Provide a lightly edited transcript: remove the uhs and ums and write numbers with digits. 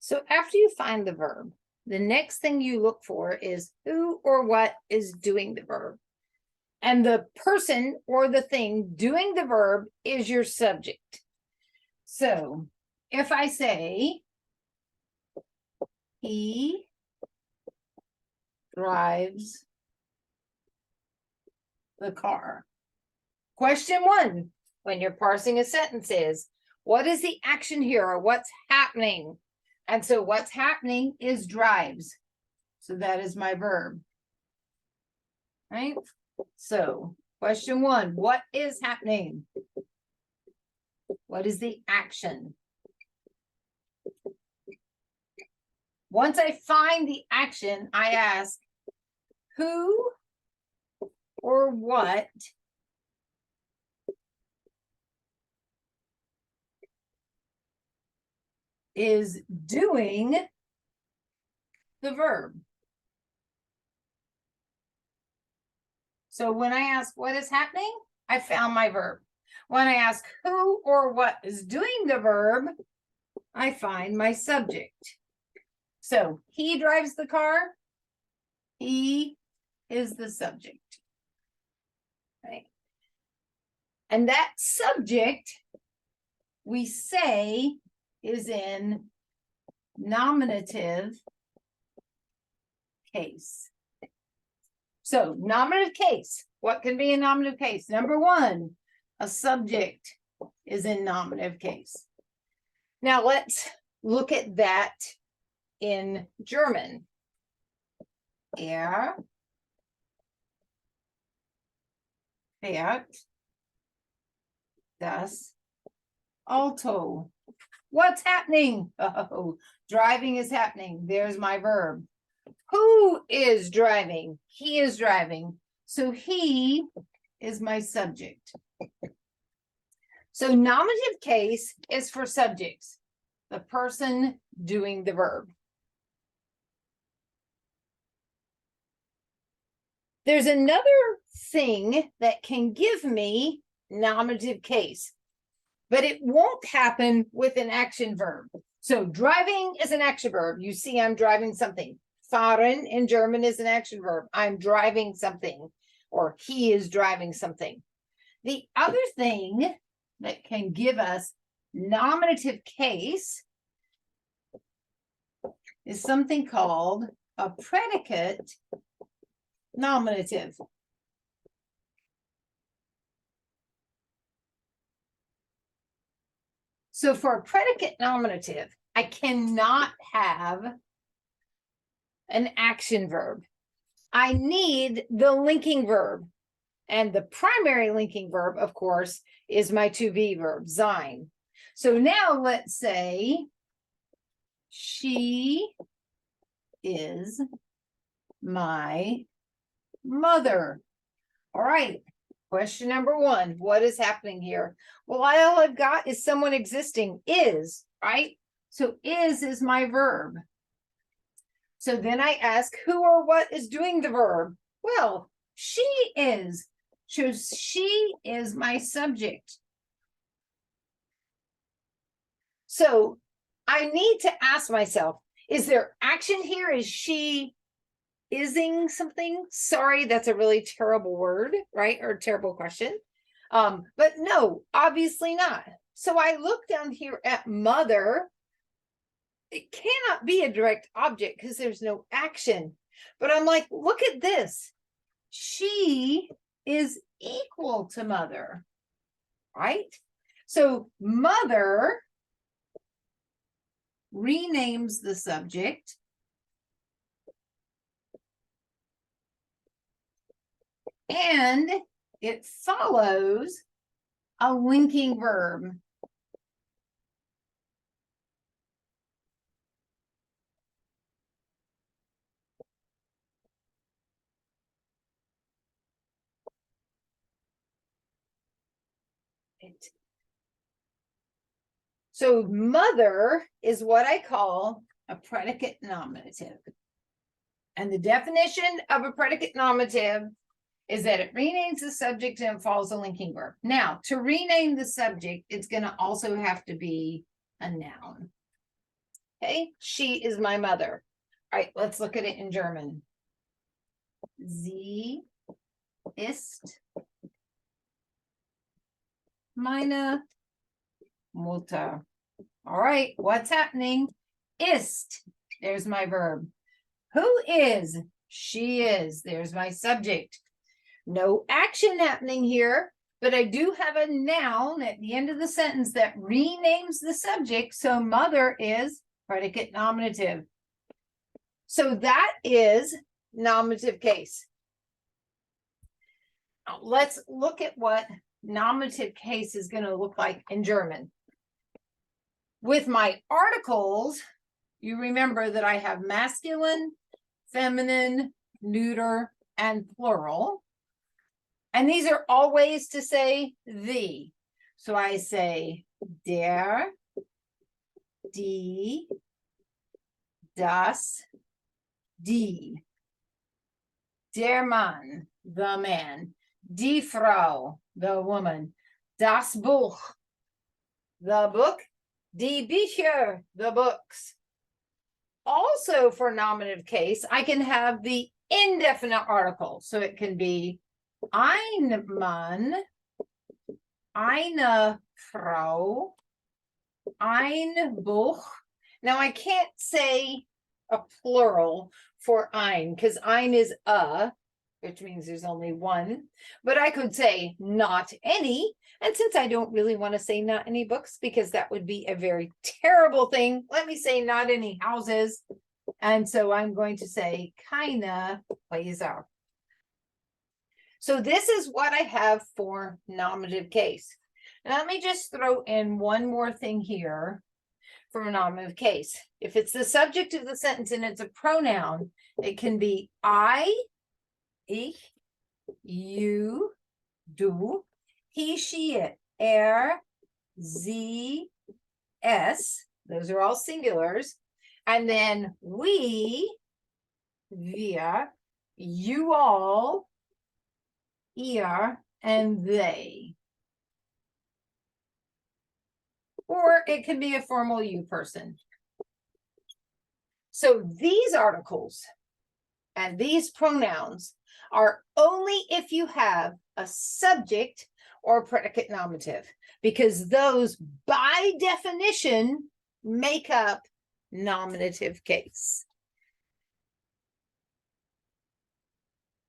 So after you find the verb, the next thing you look for is who or what is doing the verb. And the person or the thing doing the verb is your subject. So if I say, he drives the car. Question one, when you're parsing a sentence is, what is the action here or what's happening? And so what's happening is drives. So that is my verb. Right? So question one, what is happening? What is the action? Once I find the action, I ask who or what is doing the verb. So when I ask what is happening, I found my verb. When I ask who or what is doing the verb, I find my subject. So he drives the car. He is the subject. Right? And that subject, we say, is in nominative case. So nominative case, what can be a nominative case? Number one, a subject is in nominative case. Now let's look at that in German. Er fährt das Auto. What's happening? Oh, driving is happening. There's my verb. Who is driving? He is driving. So he is my subject. So nominative case is for subjects, the person doing the verb. There's another thing that can give me nominative case, but it won't happen with an action verb. So driving is an action verb. You see, I'm driving something. Fahren in German is an action verb. I'm driving something, or he is driving something. The other thing that can give us nominative case is something called a predicate nominative. So for a predicate nominative, I cannot have an action verb. I need the linking verb. And the primary linking verb, of course, is my to be verb, sein. So now let's say she is my mother. All right. Question number one, what is happening here? Well, all I've got is someone existing, is, right? So is my verb. So then I ask who or what is doing the verb? Well, she is. So she is my subject. So I need to ask myself, is there action here? Is she ising something? Sorry, that's a really terrible word, right? Or terrible question. But no, obviously not. So I look down here at mother. It cannot be a direct object because there's no action. But I'm like, look at this. She is equal to mother, right? So mother renames the subject. And it follows a linking verb. So mother is what I call a predicate nominative. And the definition of a predicate nominative is that it renames the subject and follows a linking verb. Now, to rename the subject, it's going to also have to be a noun. Okay, she is my mother. All right, let's look at it in German. Sie ist meine Mutter. All right, what's happening? Ist, there's my verb. Who is? She is. There's my subject. No action happening here, but I do have a noun at the end of the sentence that renames the subject. So mother is predicate nominative. So that is nominative case. Now let's look at what nominative case is going to look like in German. With my articles, you remember that I have masculine, feminine, neuter, and plural. And these are all ways to say the. So I say der, die, das, die. Der Mann, the man. Die Frau, the woman. Das Buch, the book. Die Bücher, the books. Also for nominative case, I can have the indefinite article. So it can be ein Mann, eine Frau, ein Buch. Now I can't say a plural for ein because ein is a, which means there's only one, but I could say not any. And since I don't really want to say not any books because that would be a very terrible thing, let me say not any houses. And so I'm going to say keine Häuser. So this is what I have for nominative case. Now let me just throw in one more thing here for a nominative case. If it's the subject of the sentence and it's a pronoun, it can be I, ich, you, du, he, she, it, sie, es. Those are all singulars. And then we, wir, you all, ihr, and they. Or it can be a formal you person. So these articles and these pronouns are only if you have a subject or predicate nominative, because those by definition make up nominative case.